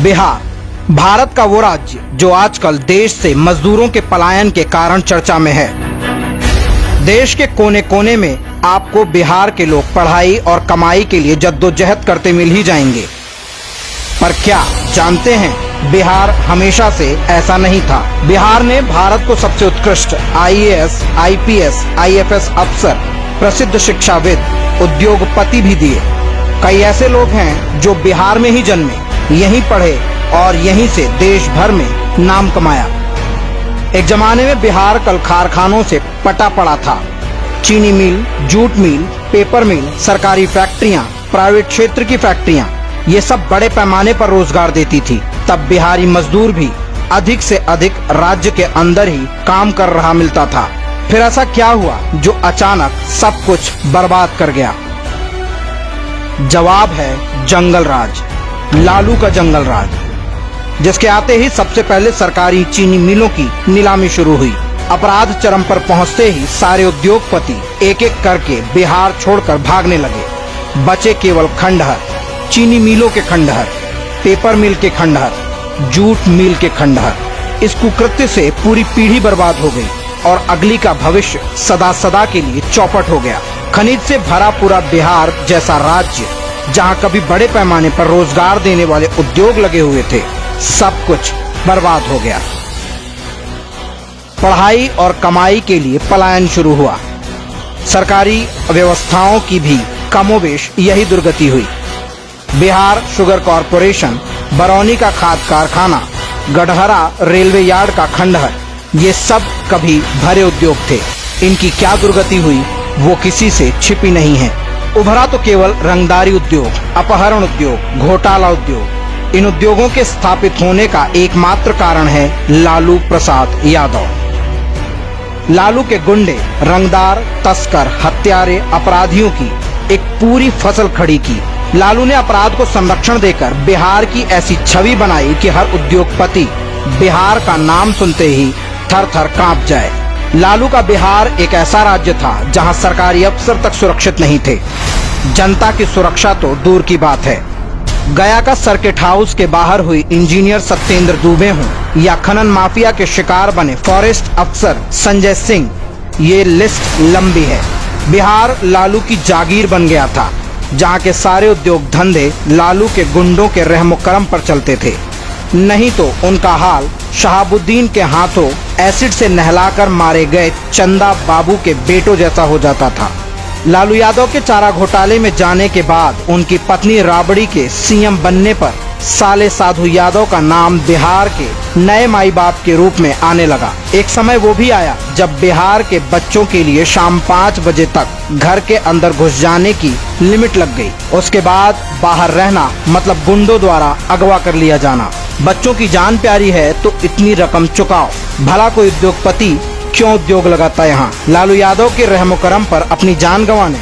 बिहार भारत का वो राज्य जो आजकल देश से मजदूरों के पलायन के कारण चर्चा में है। देश के कोने कोने में आपको बिहार के लोग पढ़ाई और कमाई के लिए जद्दोजहद करते मिल ही जाएंगे। पर क्या जानते हैं, बिहार हमेशा से ऐसा नहीं था। बिहार ने भारत को सबसे उत्कृष्ट आईएएस, आईपीएस, आईएफएस अफसर, प्रसिद्ध शिक्षाविद, उद्योगपति भी दिए। कई ऐसे लोग हैं जो बिहार में ही जन्मे, यहीं पढ़े और यहीं से देश भर में नाम कमाया। एक जमाने में बिहार कल कारखानों से पटा पड़ा था। चीनी मिल, जूट मिल, पेपर मिल, सरकारी फैक्ट्रियां, प्राइवेट क्षेत्र की फैक्ट्रियां, ये सब बड़े पैमाने पर रोजगार देती थी। तब बिहारी मजदूर भी अधिक से अधिक राज्य के अंदर ही काम कर रहा मिलता था। फिर ऐसा क्या हुआ जो अचानक सब कुछ बर्बाद कर गया? जवाब है जंगल राज, लालू का जंगल राज, जिसके आते ही सबसे पहले सरकारी चीनी मिलों की नीलामी शुरू हुई। अपराध चरम पर पहुंचते ही सारे उद्योगपति एक एक करके बिहार छोड़कर भागने लगे। बचे केवल खंडहर, चीनी मिलों के खंडहर, पेपर मिल के खंडहर, जूट मिल के खंडहर। इस कुकृत्य से पूरी पीढ़ी बर्बाद हो गई और अगली का भविष्य सदा सदा के लिए चौपट हो गया। खनिज से भरा पूरा बिहार जैसा राज्य, जहां कभी बड़े पैमाने पर रोजगार देने वाले उद्योग लगे हुए थे, सब कुछ बर्बाद हो गया। पढ़ाई और कमाई के लिए पलायन शुरू हुआ। सरकारी व्यवस्थाओं की भी कमोबेश यही दुर्गति हुई। बिहार शुगर कॉरपोरेशन, बरौनी का खाद कारखाना, गढ़हरा रेलवे यार्ड का खंडहर, ये सब कभी भरे उद्योग थे। इनकी क्या दुर्गति हुई वो किसी से छिपी नहीं है। उभरा तो केवल रंगदारी उद्योग, अपहरण उद्योग, घोटाला उद्योग। इन उद्योगों के स्थापित होने का एकमात्र कारण है लालू प्रसाद यादव। लालू के गुंडे, रंगदार, तस्कर, हत्यारे, अपराधियों की एक पूरी फसल खड़ी की। लालू ने अपराध को संरक्षण देकर बिहार की ऐसी छवि बनाई कि हर उद्योगपति बिहार का नाम सुनते ही थर थर कांप जाए। लालू का बिहार एक ऐसा राज्य था जहां सरकारी अफसर तक सुरक्षित नहीं थे। जनता की सुरक्षा तो दूर की बात है। गया का सर्किट हाउस के बाहर हुई इंजीनियर सत्येंद्र दुबे हों या खनन माफिया के शिकार बने फॉरेस्ट अफसर संजय सिंह, ये लिस्ट लंबी है। बिहार लालू की जागीर बन गया था, जहां के सारे उद्योग धंधे लालू के गुंडों के रहमो करम पर चलते थे। नहीं तो उनका हाल शहाबुद्दीन के हाथों एसिड से नहलाकर मारे गए चंदा बाबू के बेटों जैसा हो जाता था। लालू यादव के चारा घोटाले में जाने के बाद उनकी पत्नी राबड़ी के सीएम बनने पर साले साधु यादव का नाम बिहार के नए माई बाप के रूप में आने लगा। एक समय वो भी आया जब बिहार के बच्चों के लिए शाम 5 बजे तक घर के अंदर घुस जाने की लिमिट लग गई। उसके बाद बाहर रहना मतलब गुंडों द्वारा अगवा कर लिया जाना। बच्चों की जान प्यारी है तो इतनी रकम चुकाओ। भला कोई उद्योगपति क्यों उद्योग लगाता यहाँ? लालू यादव के रहमो करम पर अपनी जान गंवाने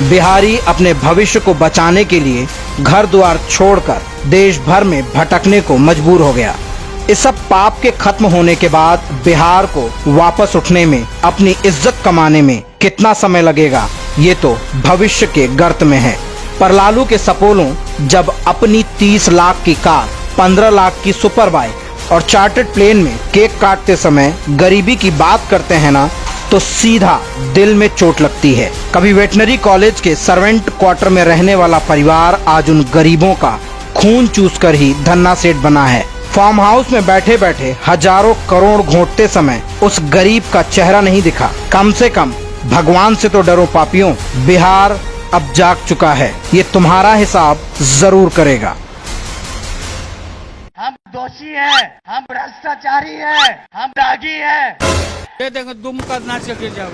बिहारी अपने भविष्य को बचाने के लिए घर द्वार छोड़कर देश भर में भटकने को मजबूर हो गया। इस सब पाप के खत्म होने के बाद बिहार को वापस उठने में, अपनी इज्जत कमाने में कितना समय लगेगा ये तो भविष्य के गर्त में है। पर लालू के सपोलों जब अपनी 30 लाख की कार, 15 लाख की सुपर बाइक और चार्टर्ड प्लेन में केक काटते समय गरीबी की बात करते हैं ना, तो सीधा दिल में चोट लगती है। कभी वेटनरी कॉलेज के सर्वेंट क्वार्टर में रहने वाला परिवार आज उन गरीबों का खून चूसकर ही धन्ना सेठ बना है। फार्म हाउस में बैठे बैठे हजारों करोड़ घोंटते समय उस गरीब का चेहरा नहीं दिखा। कम से कम भगवान से तो डरो पापियों। बिहार अब जाग चुका है, ये तुम्हारा हिसाब जरूर करेगा। हम दोषी हैं, हम भ्रष्टाचारी हैं, हम दागी हैं। ये देखो तुम करना चाहिए जाओ।